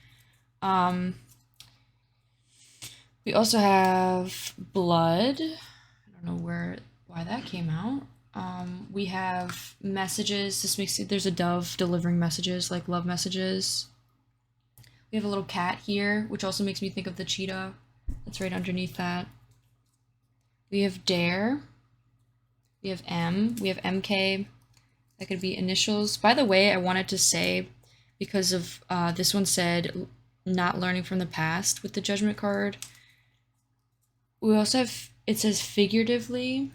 We also have blood. I don't know why that came out. We have messages. This makes it, there's a dove delivering messages, like love messages. We have a little cat here, which also makes me think of the cheetah. That's right underneath that. We have dare. We have M. We have MK. That could be initials. By the way, I wanted to say, because of this one said not learning from the past with the judgment card. We also have, it says figuratively.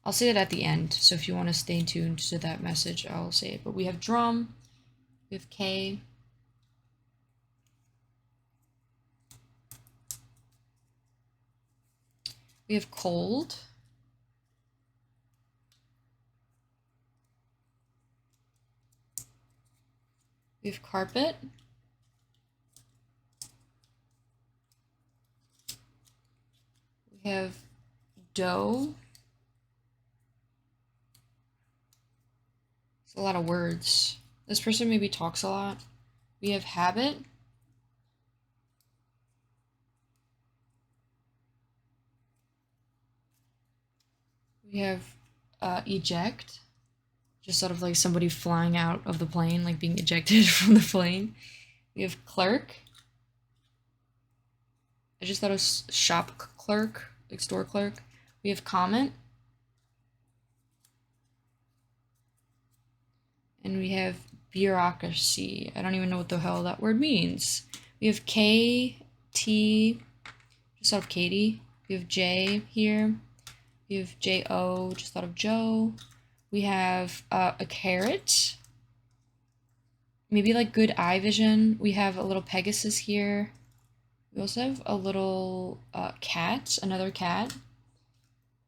I'll say that at the end, so if you want to stay tuned to that message, I'll say it. But we have drum, we have K, we have cold, we have carpet, we have dough. It's a lot of words. This person maybe talks a lot. We have habit. We have eject. Just sort of like somebody flying out of the plane, like being ejected from the plane. We have clerk. I just thought of shop clerk, like store clerk. We have comment. And we have bureaucracy. I don't even know what the hell that word means. We have K, T, just thought of Katie. We have J here. We have J-O, just thought of Joe. We have a carrot. Maybe like good eye vision. We have a little Pegasus here. We also have a little cat, another cat.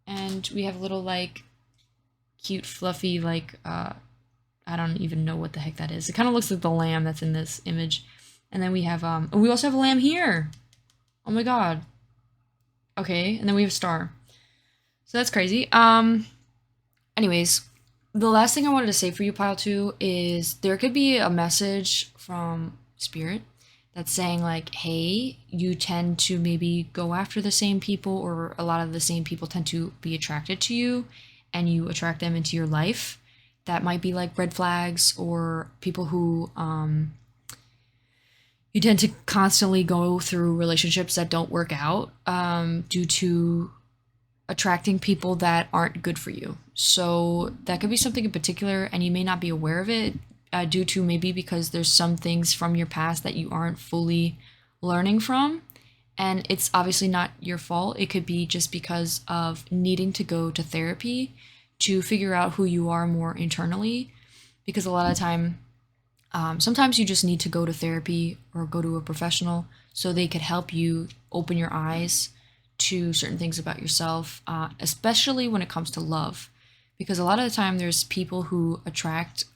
And we have a little like cute fluffy like I don't even know what the heck that is. It kind of looks like the lamb that's in this image. And then we have, we also have a lamb here. Oh my god. Okay, and then we have star. So that's crazy. Anyways, the last thing I wanted to say for you, pile 2, is there could be a message from spirit that's saying like, hey, you tend to maybe go after the same people, or a lot of the same people tend to be attracted to you, and you attract them into your life. That might be like red flags, or people who You tend to constantly go through relationships that don't work out due to attracting people that aren't good for you. So that could be something in particular, and you may not be aware of it due to maybe because there's some things from your past that you aren't fully learning from. And it's obviously not your fault. It could be just because of needing to go to therapy to figure out who you are more internally. Because a lot of the time, sometimes you just need to go to therapy or go to a professional so they could help you open your eyes to certain things about yourself, especially when it comes to love. Because a lot of the time, there's people who attract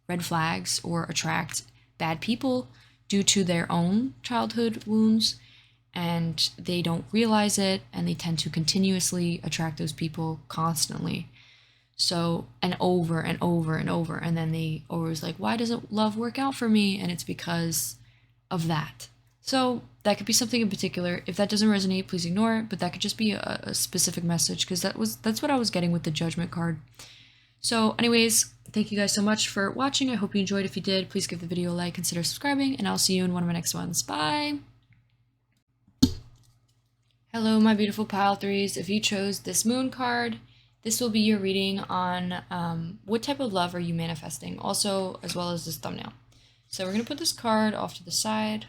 red flags or attract bad people due to their own childhood wounds, and they don't realize it, and they tend to continuously attract those people constantly. So, and over and over and over, and then they always like, why doesn't love work out for me? And it's because of that. So that could be something in particular. If that doesn't resonate, please ignore it, but that could just be a specific message, because that's what I was getting with the judgment card. So anyways, thank you guys so much for watching. I hope you enjoyed. If you did, please give the video a like, consider subscribing, and I'll see you in one of my next ones. Bye! Hello, my beautiful pile threes. If you chose this moon card, this will be your reading on what type of love are you manifesting, also as well as this thumbnail. So we're going to put this card off to the side,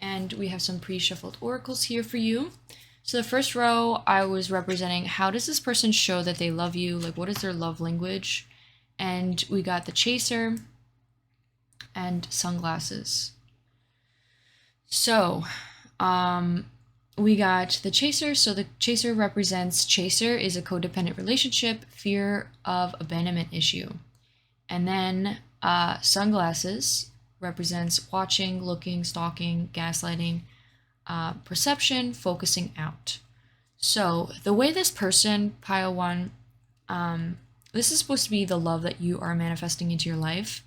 and we have some pre-shuffled oracles here for you. So the first row, I was representing how does this person show that they love you, like what is their love language, and we got the chaser and sunglasses. So we got the chaser. So the chaser represents, chaser is a codependent relationship, fear of abandonment issue. And then sunglasses represents watching, looking, stalking, gaslighting, perception, focusing out. So the way this person, pile one, this is supposed to be the love that you are manifesting into your life.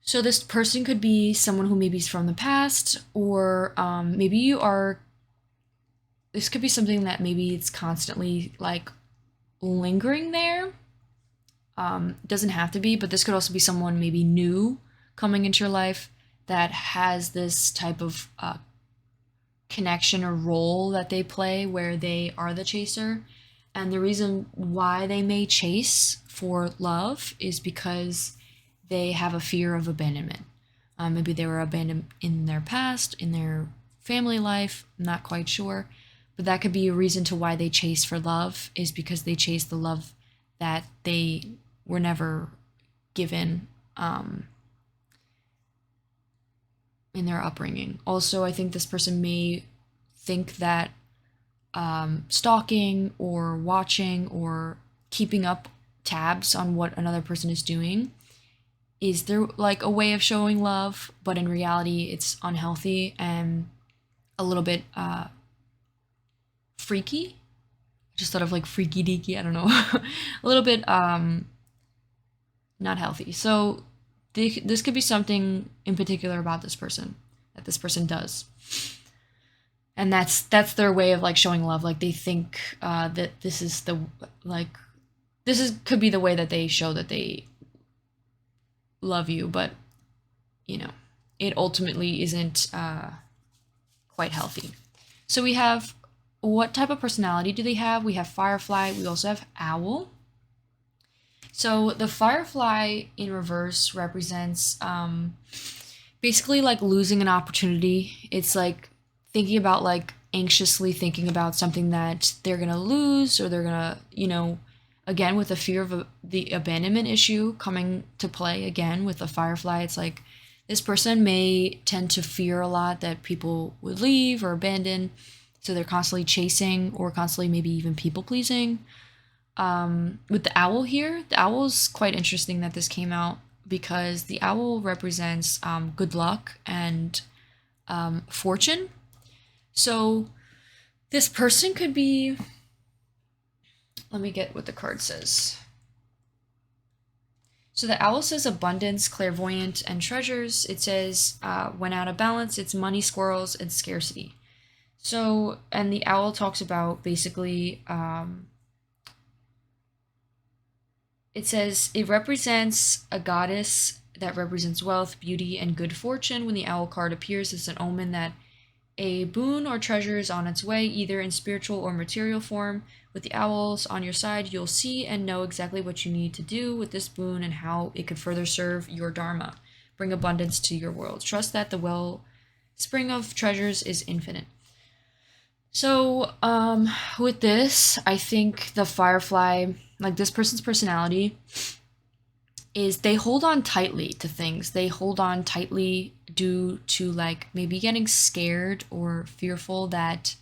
So this person could be someone who maybe is from the past, or maybe you are, this could be something that maybe it's constantly like lingering there. Doesn't have to be, but this could also be someone maybe new coming into your life that has this type of connection or role that they play where they are the chaser. And the reason why they may chase for love is because they have a fear of abandonment. Maybe they were abandoned in their past, in their family life, I'm not quite sure. But that could be a reason to why they chase for love, is because they chase the love that they were never given in their upbringing. Also, I think this person may think that stalking or watching or keeping up tabs on what another person is doing is there like a way of showing love, but in reality it's unhealthy and a little bit freaky. I just thought of like freaky deaky, I don't know. A little bit not healthy. So this could be something in particular about this person that this person does, and that's their way of like showing love. Like they think that this is the like this is could be the way that they show that they love you, but you know, it ultimately isn't quite healthy. So we have, what type of personality do they have? We have firefly. We also have owl. So the firefly in reverse represents basically like losing an opportunity. It's like thinking about like anxiously thinking about something that they're gonna lose, or they're gonna, you know, again with the fear of the abandonment issue coming to play again with the firefly. It's like this person may tend to fear a lot that people would leave or abandon, so they're constantly chasing or constantly maybe even people pleasing. With the owl here, the owl is quite interesting that this came out, because the owl represents good luck and fortune. So this person could be, let me get what the card says. So the owl says abundance, clairvoyant, and treasures. It says when out of balance, it's money, squirrels, and scarcity. So, and the owl talks about basically It says it represents a goddess that represents wealth, beauty, and good fortune. When the owl card appears, it's an omen that a boon or treasure is on its way, either in spiritual or material form. With the owls on your side, you'll see and know exactly what you need to do with this boon and how it could further serve your dharma, bring abundance to your world. Trust that the wellspring of treasures is infinite. So, with this, I think the firefly, like this person's personality, is they hold on tightly to things. They hold on tightly due to like maybe getting scared or fearful that,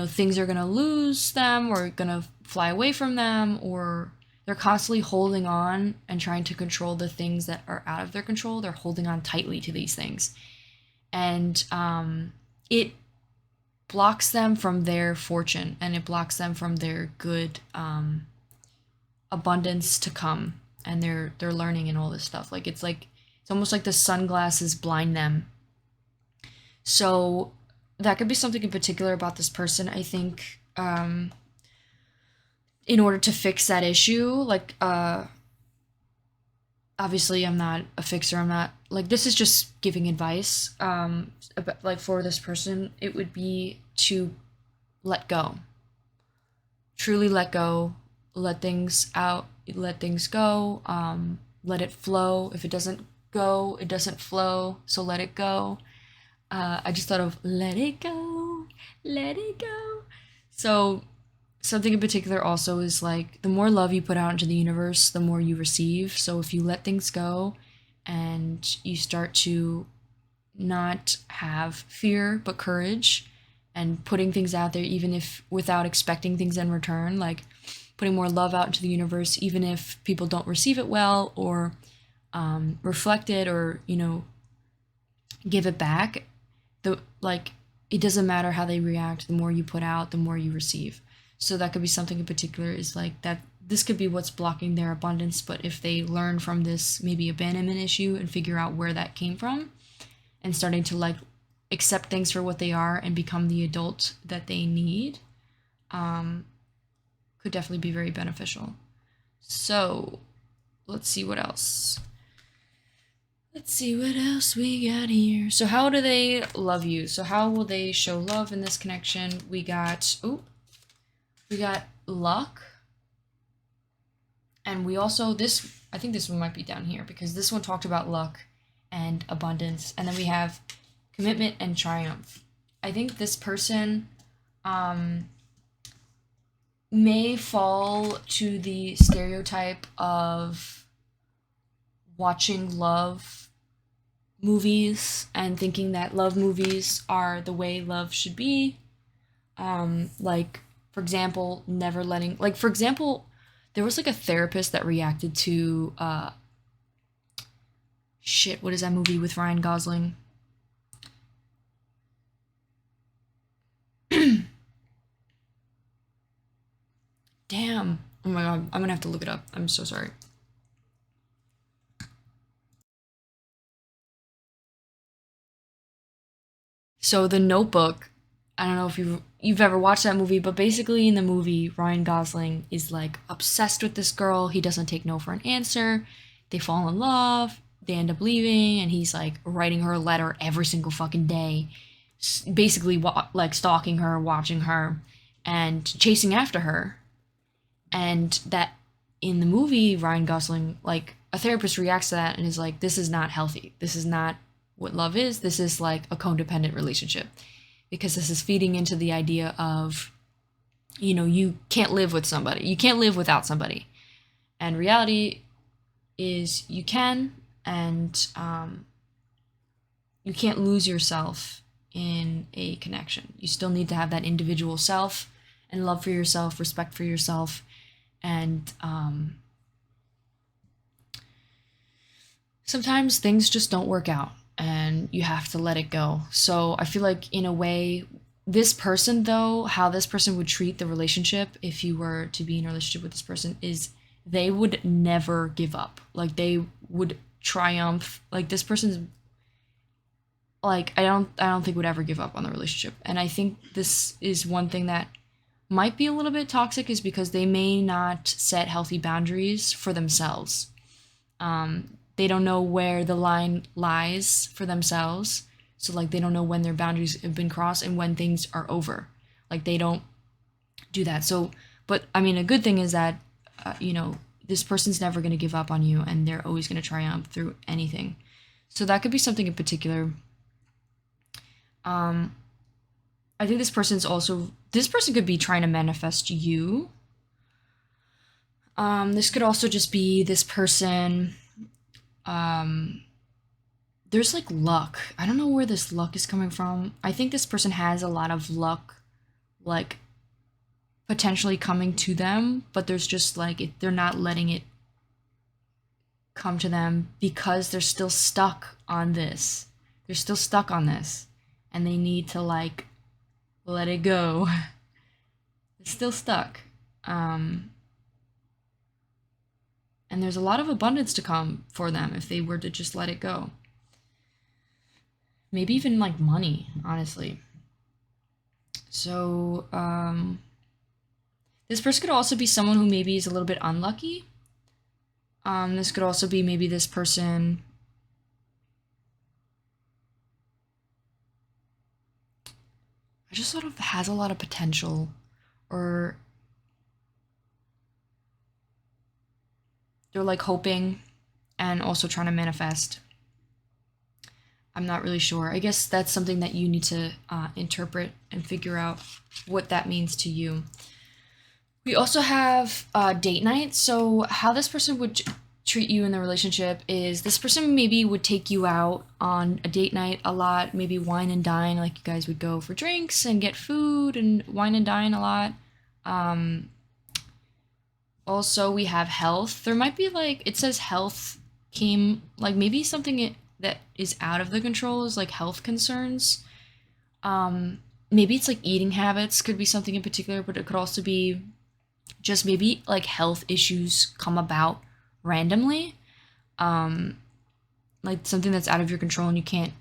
things are going to lose them or going to fly away from them, or they're constantly holding on and trying to control the things that are out of their control. They're holding on tightly to these things. And it blocks them from their fortune, and it blocks them from their good abundance to come, and their learning and all this stuff. It's almost like the sunglasses blind them. So that could be something in particular about this person. I think in order to fix that issue, obviously I'm not a fixer. I'm not this is just giving advice. For this person, it would be to let go. Truly let go. Let things out. Let things go. Let it flow. If it doesn't go, it doesn't flow. So let it go. I just thought of let it go. Let it go. So something in particular also is the more love you put out into the universe, the more you receive. So if you let things go and you start to not have fear but courage and putting things out there, even if without expecting things in return, putting more love out into the universe, even if people don't receive it well or reflect it or give it back, it doesn't matter how they react. The more you put out, the more you receive. So that could be something in particular, is that this could be what's blocking their abundance. But if they learn from this maybe abandonment issue and figure out where that came from, and starting to accept things for what they are and become the adult that they need, could definitely be very beneficial. So let's see what else. Let's see what else we got here. So how do they love you? So how will they show love in this connection? We got luck. And we also, I think this one might be down here, because this one talked about luck and abundance. And then we have commitment and triumph. I think this person may fall to the stereotype of watching love movies and thinking that love movies are the way love should be. For example, never letting, for example, there was a therapist that reacted to what is that movie with Ryan Gosling? Damn. Oh my god, I'm gonna have to look it up. I'm so sorry. So The Notebook, I don't know if you've ever watched that movie, but basically in the movie, Ryan Gosling is obsessed with this girl. He doesn't take no for an answer. They fall in love. They end up leaving, and he's writing her a letter every single fucking day, basically stalking her, watching her, and chasing after her. And that in the movie, Ryan Gosling, a therapist reacts to that and is this is not healthy. This is not what love is. This is a codependent relationship, because this is feeding into the idea of, you can't live with somebody. You can't live without somebody. And reality is you can, and you can't lose yourself in a connection. You still need to have that individual self and love for yourself, respect for yourself, and sometimes things just don't work out and you have to let it go. So I feel in a way, this person though, how this person would treat the relationship if you were to be in a relationship with this person is they would never give up. They would triumph. This person's I don't think would ever give up on the relationship. And I think this is one thing that might be a little bit toxic is because they may not set healthy boundaries for themselves. They don't know where the line lies for themselves. So like they don't know when their boundaries have been crossed and when things are over. Like they don't do that. So, but I mean, a good thing is that, this person's never going to give up on you and they're always going to triumph through anything. So that could be something in particular. I think this person could be trying to manifest you. This could also just be this person. There's like luck. I don't know where this luck is coming from. I think this person has a lot of luck, like potentially coming to them, but there's just like they're not letting it come to them because they're still stuck on this. They're still stuck on this, and they need to like let it go. They're still stuck. And there's a lot of abundance to come for them if they were to just let it go. Maybe even like money, honestly. So, this person could also be someone who maybe is a little bit unlucky. This could also be maybe this person just sort of has a lot of potential, or they're like hoping and also trying to manifest. I'm not really sure. I guess that's something that you need to interpret and figure out what that means to you. We also have date night. So how this person would treat you in the relationship is this person maybe would take you out on a date night a lot, maybe wine and dine, like you guys would go for drinks and get food and wine and dine a lot. Also, we have health. There might be like, it says health came, like maybe something that is out of the control is like health concerns. Maybe it's like eating habits could be something in particular, but it could also be just maybe like health issues come about randomly. Like something that's out of your control and you can't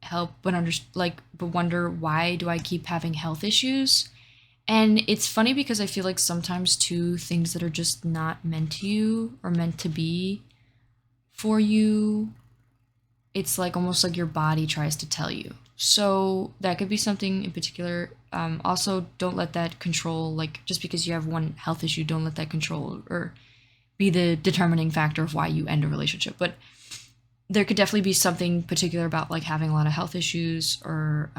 help but wonder, why do I keep having health issues? And it's funny because I feel like sometimes too, things that are just not meant to you or meant to be for you, it's like almost like your body tries to tell you. So that could be something in particular. Also, don't let that control, like just because you have one health issue, don't let that control or be the determining factor of why you end a relationship. But there could definitely be something particular about like having a lot of health issues or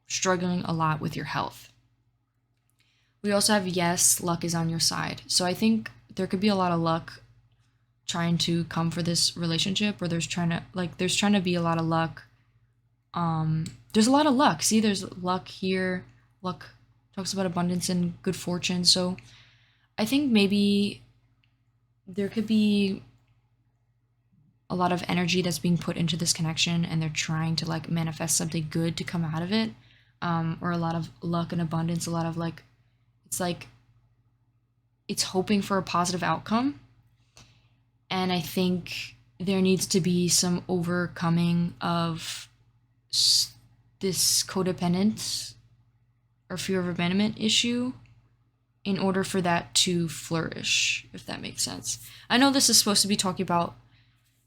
struggling a lot with your health. We also have yes, luck is on your side. So I think there could be a lot of luck trying to come for this relationship, or there's trying to be a lot of luck. There's a lot of luck. See, there's luck here. Luck talks about abundance and good fortune. So I think maybe there could be a lot of energy that's being put into this connection and they're trying to like manifest something good to come out of it. Or a lot of luck and abundance, a lot of like, it's hoping for a positive outcome. And I think there needs to be some overcoming of this codependence or fear of abandonment issue in order for that to flourish, if that makes sense. I know this is supposed to be talking about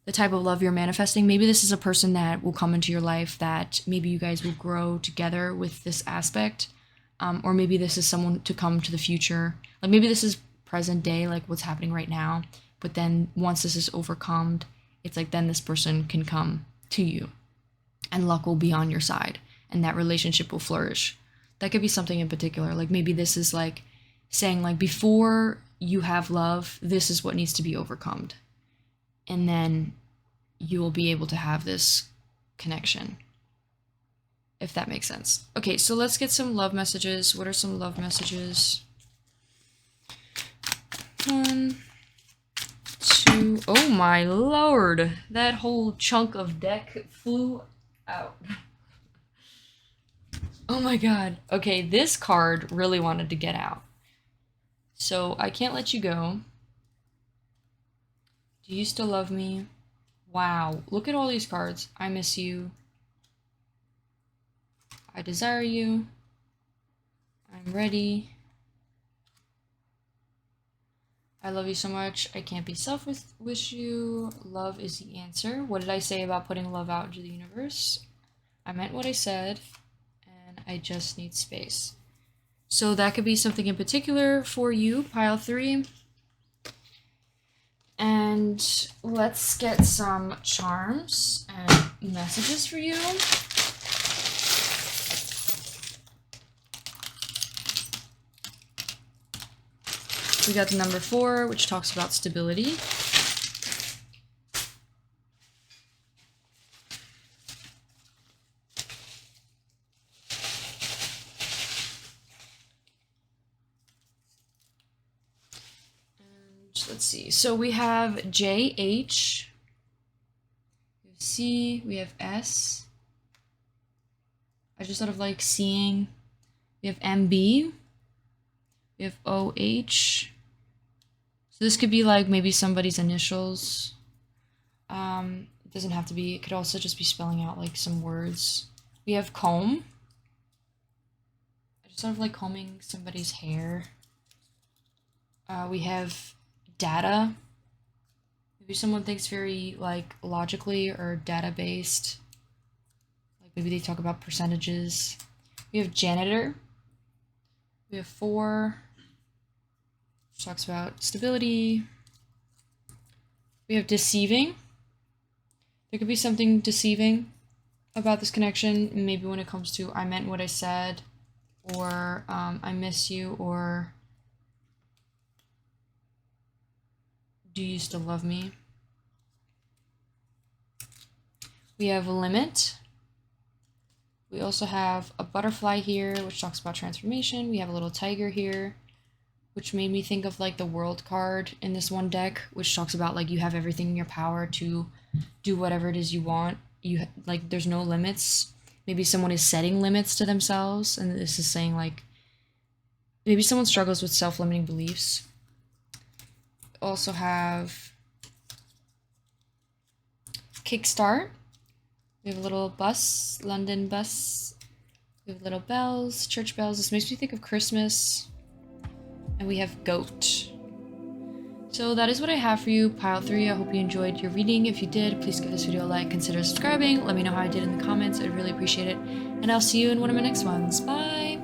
the type of love you're manifesting. Maybe this is a person that will come into your life that maybe you guys will grow together with this aspect. Or maybe this is someone to come to the future. Like maybe this is present day, like what's happening right now. But then once this is overcome, it's like then this person can come to you and luck will be on your side and that relationship will flourish. That could be something in particular. Like maybe this is like saying like before you have love, this is what needs to be overcome. And then you will be able to have this connection. If that makes sense. Okay, so let's get some love messages. What are some love messages? 1, 2. Oh my lord. That whole chunk of deck flew out. Oh my god. Okay, this card really wanted to get out. So I can't let you go. Do you still love me? Wow. Look at all these cards. I miss you. I desire you. I'm ready. I love you so much. I can't be selfish with you. Love is the answer. What did I say about putting love out into the universe? I meant what I said, and I just need space. So that could be something in particular for you, pile 3. And let's get some charms and messages for you. We got the number 4, which talks about stability. And let's see. So we have JH, we have C, we have S. I just sort of like seeing. We have MB. We have OH. So this could be like maybe somebody's initials. It doesn't have to be. It could also just be spelling out like some words. We have comb. I just sort of like combing somebody's hair. We have data. Maybe someone thinks very like logically or data based. Like maybe they talk about percentages. We have janitor. We have 4, which talks about stability. We have deceiving. There could be something deceiving about this connection, maybe when it comes to I meant what I said, or I miss you, or do you still love me? We have limit. We also have a butterfly here, which talks about transformation. We have a little tiger here, which made me think of like the world card in this one deck, which talks about like you have everything in your power to do whatever it is you want. You like there's no limits. Maybe someone is setting limits to themselves, and this is saying like maybe someone struggles with self-limiting beliefs. We also have kickstart. We have a little bus, London bus. We have little bells, church bells. This makes me think of Christmas. And we have goat. So that is what I have for you, pile 3. I hope you enjoyed your reading. If you did, please give this video a like, consider subscribing. Let me know how I did in the comments. I'd really appreciate it. And I'll see you in one of my next ones. Bye!